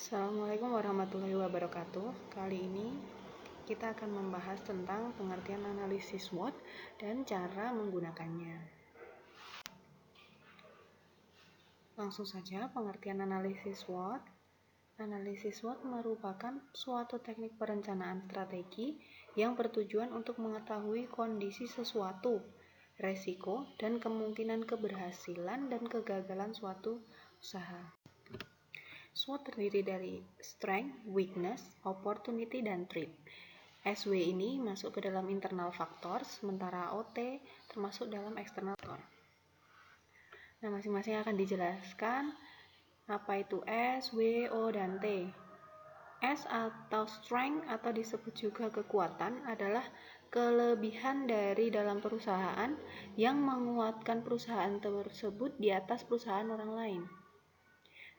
Assalamualaikum warahmatullahi wabarakatuh. Kali ini kita akan membahas tentang pengertian analisis SWOT dan cara menggunakannya. Langsung saja, pengertian analisis SWOT. Analisis SWOT merupakan suatu teknik perencanaan strategi yang bertujuan untuk mengetahui kondisi sesuatu, resiko, dan kemungkinan keberhasilan dan kegagalan suatu usaha. SWOT terdiri dari strength, weakness, opportunity, dan threat. SW ini masuk ke dalam internal factors, sementara OT termasuk dalam external factor. Nah, masing-masing akan dijelaskan apa itu S, W, O, dan T. S atau strength atau disebut juga kekuatan adalah kelebihan dari dalam perusahaan yang menguatkan perusahaan tersebut di atas perusahaan orang lain.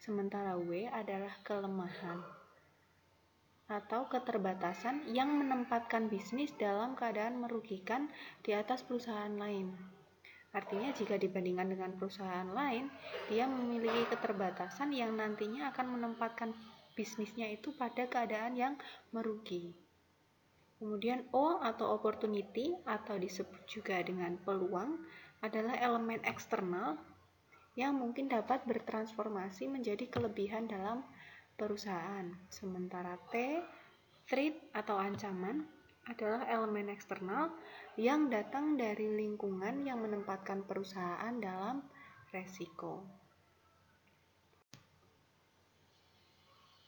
Sementara W adalah kelemahan atau keterbatasan yang menempatkan bisnis dalam keadaan merugikan di atas perusahaan lain. Artinya jika dibandingkan dengan perusahaan lain, dia memiliki keterbatasan yang nantinya akan menempatkan bisnisnya itu pada keadaan yang merugi. Kemudian O atau opportunity atau disebut juga dengan peluang adalah elemen eksternal yang mungkin dapat bertransformasi menjadi kelebihan dalam perusahaan. Sementara T, threat atau ancaman adalah elemen eksternal yang datang dari lingkungan yang menempatkan perusahaan dalam resiko.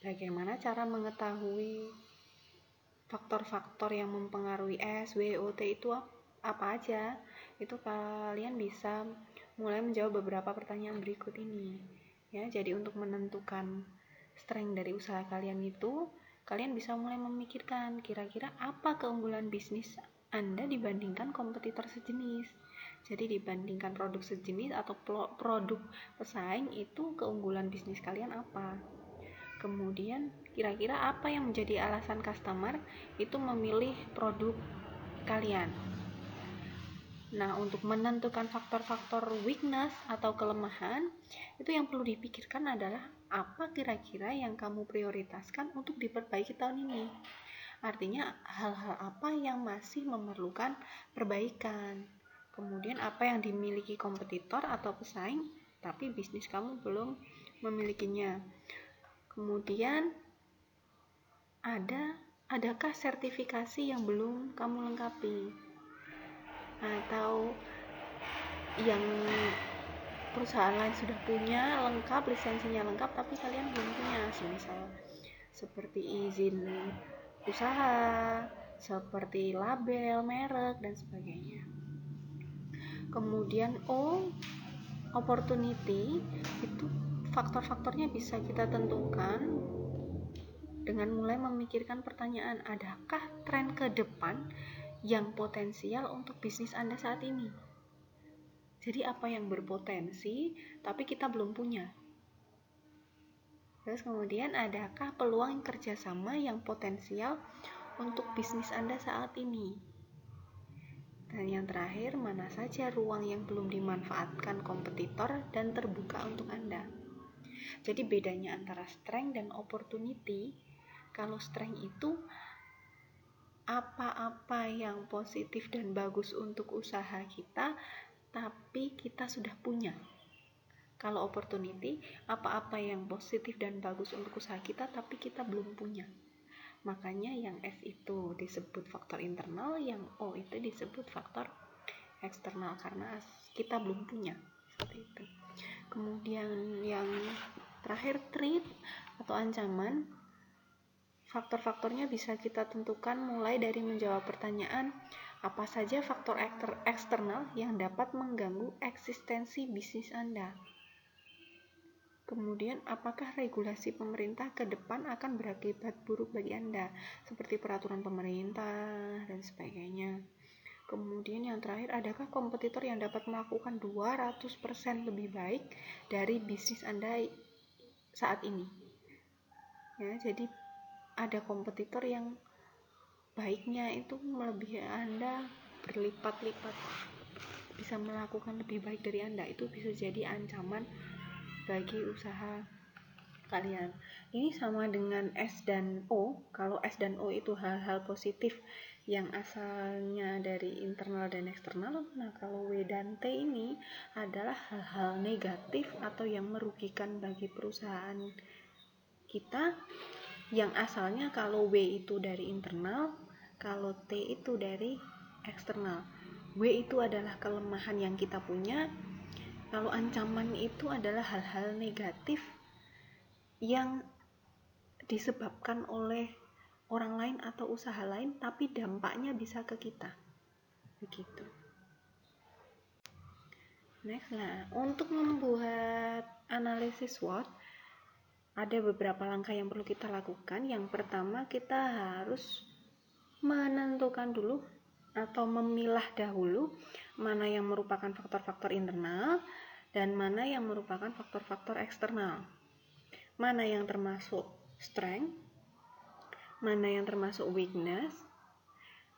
Bagaimana cara mengetahui faktor-faktor yang mempengaruhi S, W, O, T itu apa aja? Itu kalian bisa mulai menjawab beberapa pertanyaan berikut ini. Ya, jadi untuk menentukan strength dari usaha kalian itu, kalian bisa mulai memikirkan kira-kira apa keunggulan bisnis Anda dibandingkan kompetitor sejenis. Jadi dibandingkan produk sejenis atau produk pesaing itu keunggulan bisnis kalian apa? Kemudian kira-kira apa yang menjadi alasan customer itu memilih produk kalian. Nah, untuk menentukan faktor-faktor weakness atau kelemahan, itu yang perlu dipikirkan adalah apa kira-kira yang kamu prioritaskan untuk diperbaiki tahun ini. Artinya hal-hal apa yang masih memerlukan perbaikan. Kemudian apa yang dimiliki kompetitor atau pesaing, tapi bisnis kamu belum memilikinya. Kemudian adakah sertifikasi yang belum kamu lengkapi? Atau yang perusahaan lain sudah punya lengkap, lisensinya lengkap, tapi kalian belum punya, misal seperti izin usaha, seperti label, merek, dan sebagainya. Kemudian O, opportunity, itu faktor-faktornya bisa kita tentukan dengan mulai memikirkan pertanyaan, adakah tren ke depan yang potensial untuk bisnis Anda saat ini? Jadi apa yang berpotensi tapi kita belum punya? Terus kemudian adakah peluang kerjasama yang potensial untuk bisnis Anda saat ini? Dan yang terakhir, mana saja ruang yang belum dimanfaatkan kompetitor dan terbuka untuk Anda? Jadi bedanya antara strength dan opportunity, kalau strength itu apa-apa yang positif dan bagus untuk usaha kita, tapi kita sudah punya. Kalau opportunity, apa-apa yang positif dan bagus untuk usaha kita, tapi kita belum punya. Makanya yang S itu disebut faktor internal, yang O itu disebut faktor eksternal, karena kita belum punya. Seperti itu. Kemudian yang terakhir, threat atau ancaman. Faktor-faktornya bisa kita tentukan mulai dari menjawab pertanyaan, apa saja faktor eksternal yang dapat mengganggu eksistensi bisnis Anda? Kemudian, apakah regulasi pemerintah ke depan akan berakibat buruk bagi Anda, seperti peraturan pemerintah dan sebagainya? Kemudian yang terakhir, adakah kompetitor yang dapat melakukan 200% lebih baik dari bisnis Anda saat ini? Ya, jadi ada kompetitor yang baiknya itu melebihi Anda berlipat-lipat, bisa melakukan lebih baik dari Anda. Itu bisa jadi ancaman bagi usaha kalian. Ini sama dengan S dan O. Kalau S dan O itu hal-hal positif yang asalnya dari internal dan eksternal. Nah, kalau W dan T ini adalah hal-hal negatif atau yang merugikan bagi perusahaan kita, yang asalnya kalau W itu dari internal, kalau T itu dari eksternal. W itu adalah kelemahan yang kita punya, kalau ancaman itu adalah hal-hal negatif yang disebabkan oleh orang lain atau usaha lain, tapi dampaknya bisa ke kita. Begitu. Next, nah, untuk membuat analisis SWOT, ada beberapa langkah yang perlu kita lakukan. Yang pertama, kita harus menentukan dulu atau memilah dahulu mana yang merupakan faktor-faktor internal dan mana yang merupakan faktor-faktor eksternal. Mana yang termasuk strength, mana yang termasuk weakness,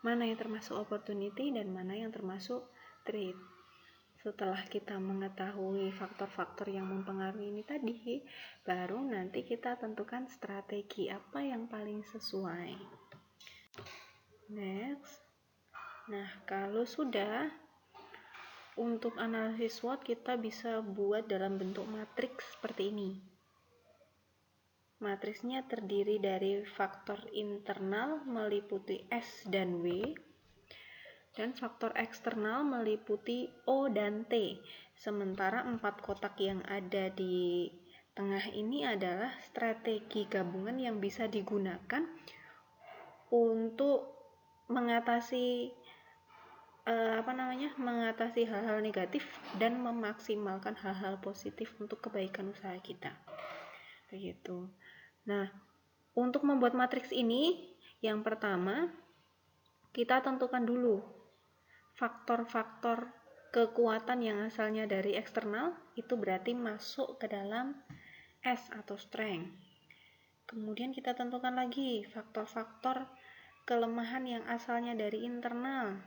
mana yang termasuk opportunity, dan mana yang termasuk threat. Setelah kita mengetahui faktor-faktor yang mempengaruhi ini tadi, baru nanti kita tentukan strategi apa yang paling sesuai. Next. Nah, kalau sudah, untuk analisis SWOT kita bisa buat dalam bentuk matriks seperti ini. Matriksnya terdiri dari faktor internal meliputi S dan W, dan faktor eksternal meliputi O dan T. Sementara 4 kotak yang ada di tengah ini adalah strategi gabungan yang bisa digunakan untuk mengatasi mengatasi hal-hal negatif dan memaksimalkan hal-hal positif untuk kebaikan usaha kita. Begitu. Nah, untuk membuat matriks ini, yang pertama kita tentukan dulu faktor-faktor kekuatan yang asalnya dari eksternal, itu berarti masuk ke dalam S atau strength. Kemudian kita tentukan lagi faktor-faktor kelemahan yang asalnya dari internal,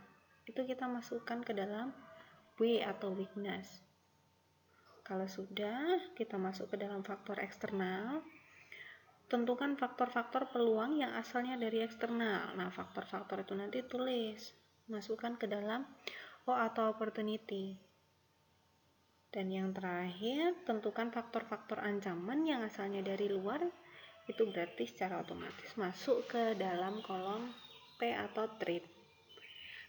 itu kita masukkan ke dalam W atau weakness. Kalau sudah, kita masuk ke dalam faktor eksternal, tentukan faktor-faktor peluang yang asalnya dari eksternal. Nah, faktor-faktor itu nanti tulis, masukkan ke dalam O atau opportunity. Dan yang terakhir, tentukan faktor-faktor ancaman yang asalnya dari luar, itu berarti secara otomatis masuk ke dalam kolom P atau threat.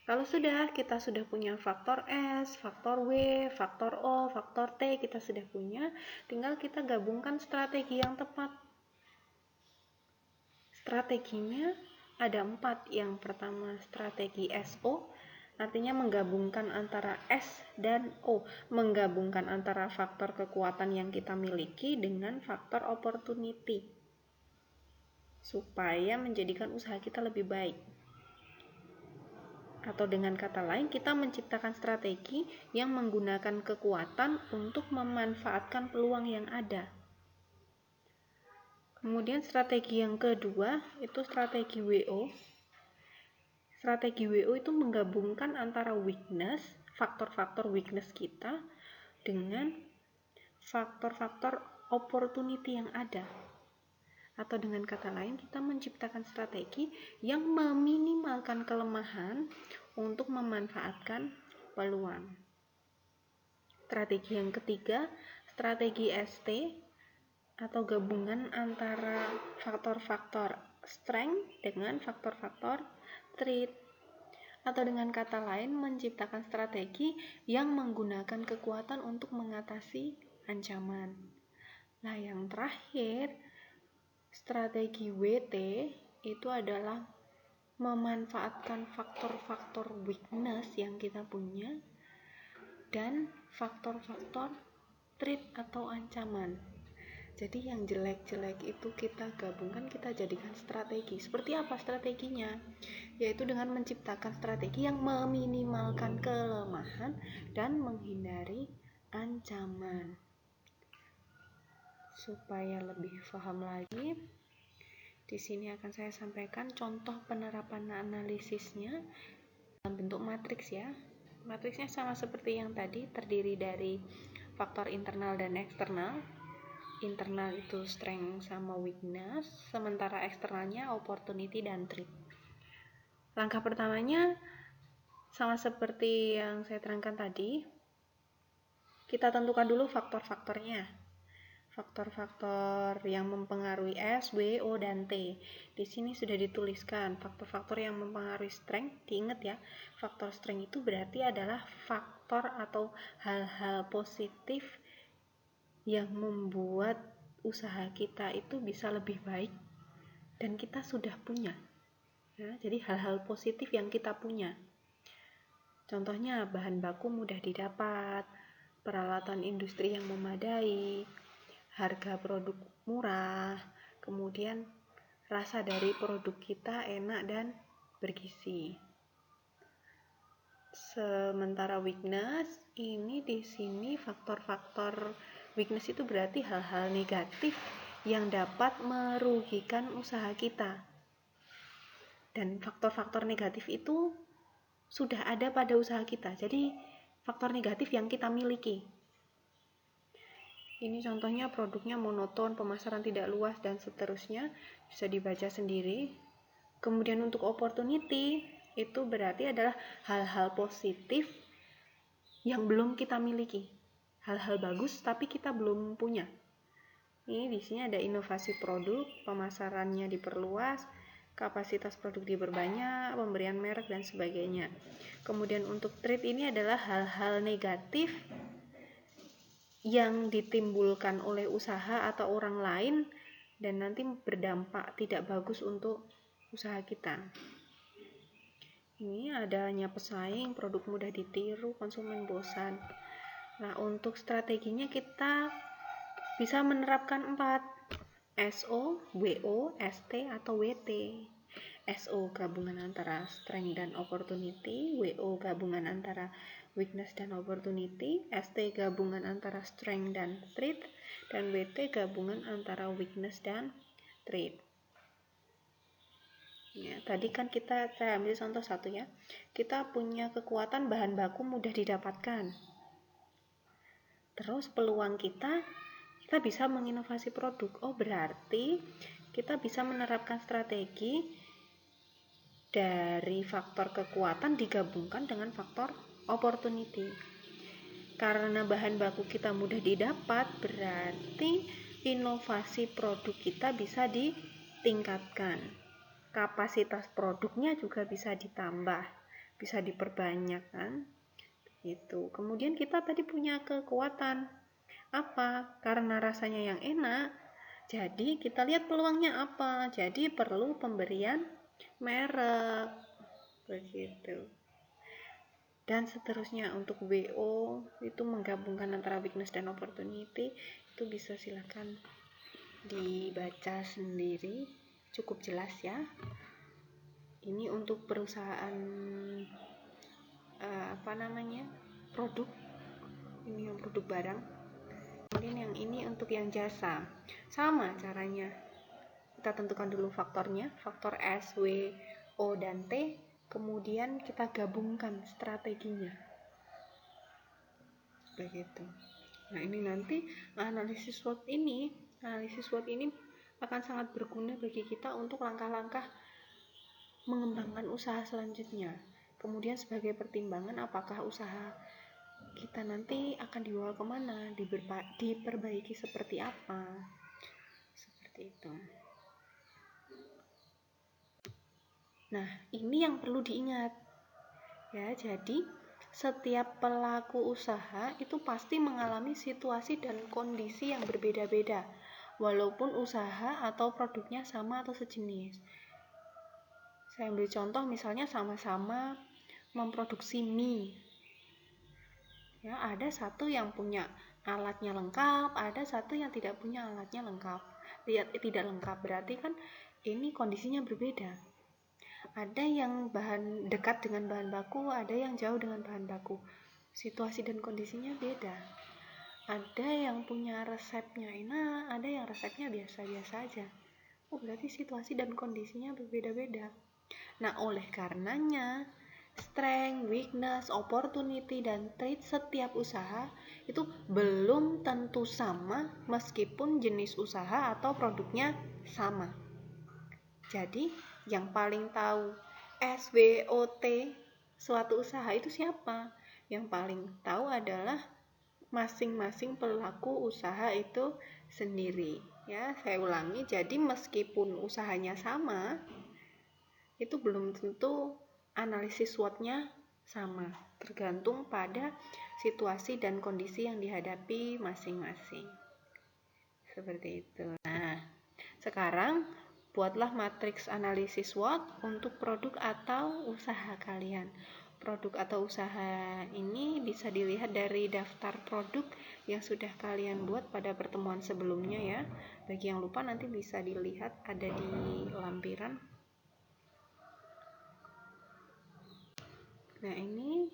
Kalau sudah, kita sudah punya faktor S, faktor W, faktor O, faktor T, kita sudah punya, tinggal kita gabungkan strategi yang tepat. Strateginya ada 4. Yang pertama strategi SO, artinya menggabungkan antara S dan O, menggabungkan antara faktor kekuatan yang kita miliki dengan faktor opportunity, supaya menjadikan usaha kita lebih baik. Atau dengan kata lain, kita menciptakan strategi yang menggunakan kekuatan untuk memanfaatkan peluang yang ada. Kemudian strategi yang kedua itu strategi WO. Strategi WO itu menggabungkan antara weakness, faktor-faktor weakness kita, dengan faktor-faktor opportunity yang ada. Atau dengan kata lain, kita menciptakan strategi yang meminimalkan kelemahan untuk memanfaatkan peluang. Strategi yang ketiga, strategi ST, atau gabungan antara faktor-faktor strength dengan faktor-faktor threat, atau dengan kata lain menciptakan strategi yang menggunakan kekuatan untuk mengatasi ancaman. Nah, yang terakhir, strategi WT itu adalah memanfaatkan faktor-faktor weakness yang kita punya dan faktor-faktor threat atau ancaman. Jadi yang jelek-jelek itu kita gabungkan, kita jadikan strategi. Seperti apa strateginya? Yaitu dengan menciptakan strategi yang meminimalkan kelemahan dan menghindari ancaman. Supaya lebih paham lagi, di sini akan saya sampaikan contoh penerapan analisisnya dalam bentuk matriks ya. Matriksnya sama seperti yang tadi, terdiri dari faktor internal dan eksternal. internal itu strength sama weakness, sementara eksternalnya opportunity dan threat. Langkah pertamanya sama seperti yang saya terangkan tadi, kita tentukan dulu faktor-faktornya. Faktor-faktor yang mempengaruhi S, W, O, dan T. Di sini sudah dituliskan faktor-faktor yang mempengaruhi strength. Diingat ya, faktor strength itu berarti adalah faktor atau hal-hal positif yang membuat usaha kita itu bisa lebih baik dan kita sudah punya. Ya, jadi hal-hal positif yang kita punya. Contohnya bahan baku mudah didapat, peralatan industri yang memadai, harga produk murah, kemudian rasa dari produk kita enak dan bergizi. Sementara weakness, ini di sini faktor-faktor weakness itu berarti hal-hal negatif yang dapat merugikan usaha kita. Dan faktor-faktor negatif itu sudah ada pada usaha kita. Jadi faktor negatif yang kita miliki. Ini contohnya produknya monoton, pemasaran tidak luas, dan seterusnya. Bisa dibaca sendiri. Kemudian untuk opportunity, itu berarti adalah hal-hal positif yang belum kita miliki. Hal-hal bagus tapi kita belum punya. Ini di sini ada inovasi produk, pemasarannya diperluas, kapasitas produk diperbanyak, pemberian merek, dan sebagainya. Kemudian untuk threat ini adalah hal-hal negatif yang ditimbulkan oleh usaha atau orang lain dan nanti berdampak tidak bagus untuk usaha kita. Ini adanya pesaing, produk mudah ditiru, konsumen bosan. Nah, untuk strateginya kita bisa menerapkan 4. SO, WO, ST, atau WT. SO gabungan antara strength dan opportunity, WO gabungan antara weakness dan opportunity, ST gabungan antara strength dan threat, dan WT gabungan antara weakness dan threat. Ya, tadi kan saya ambil contoh satu ya. Kita punya kekuatan bahan baku mudah didapatkan. Terus peluang kita bisa menginovasi produk. Oh, berarti kita bisa menerapkan strategi dari faktor kekuatan digabungkan dengan faktor opportunity. Karena bahan baku kita mudah didapat, berarti inovasi produk kita bisa ditingkatkan. Kapasitas produknya juga bisa ditambah, bisa diperbanyak kan? Gitu. Kemudian kita tadi punya kekuatan apa? Karena rasanya yang enak, jadi kita lihat peluangnya apa. Jadi perlu pemberian merek, begitu. Dan seterusnya untuk WO itu menggabungkan antara weakness dan opportunity, itu bisa silakan dibaca sendiri, cukup jelas ya. Ini untuk perusahaan produk, ini yang produk barang. Kemudian yang ini untuk yang jasa, sama caranya. Kita tentukan dulu faktornya, faktor S, W, O, dan T. Kemudian kita gabungkan strateginya. Begitu. Nah, ini nanti analisis SWOT ini akan sangat berguna bagi kita untuk langkah-langkah mengembangkan usaha selanjutnya. Kemudian sebagai pertimbangan apakah usaha kita nanti akan dibawa kemana, diperbaiki seperti apa. Seperti itu. Nah, ini yang perlu diingat. Ya, jadi setiap pelaku usaha itu pasti mengalami situasi dan kondisi yang berbeda-beda, walaupun usaha atau produknya sama atau sejenis. Saya ambil contoh misalnya sama-sama memproduksi mie. Ya, ada satu yang punya alatnya lengkap, ada satu yang tidak punya alatnya lengkap. Tidak lengkap berarti kan ini kondisinya berbeda. Ada yang dekat dengan bahan baku, ada yang jauh dengan bahan baku. Situasi dan kondisinya beda. Ada yang punya resepnya enak, ada yang resepnya biasa-biasa aja. Oh, berarti situasi dan kondisinya berbeda-beda. Nah, oleh karenanya strength, weakness, opportunity, dan threat setiap usaha itu belum tentu sama meskipun jenis usaha atau produknya sama. Jadi yang paling tahu SWOT suatu usaha itu siapa? Yang paling tahu adalah masing-masing pelaku usaha itu sendiri. Ya, saya ulangi. Jadi meskipun usahanya sama, itu belum tentu analisis SWOT-nya sama, tergantung pada situasi dan kondisi yang dihadapi masing-masing. Seperti itu. Nah, sekarang buatlah matriks analisis SWOT untuk produk atau usaha kalian. Produk atau usaha ini bisa dilihat dari daftar produk yang sudah kalian buat pada pertemuan sebelumnya ya. Bagi yang lupa nanti bisa dilihat ada di lampiran. Nah, ini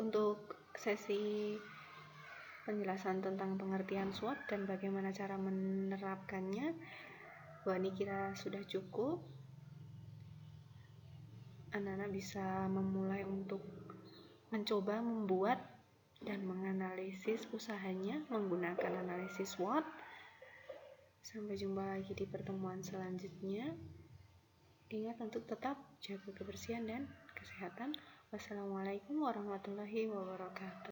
untuk sesi penjelasan tentang pengertian SWOT dan bagaimana cara menerapkannya. Wah, ini kira sudah cukup. Anak-anak bisa memulai untuk mencoba membuat dan menganalisis usahanya menggunakan analisis SWOT. Sampai jumpa lagi di pertemuan selanjutnya. Ingat untuk tetap jaga kebersihan dan kesehatan. Wassalamualaikum warahmatullahi wabarakatuh.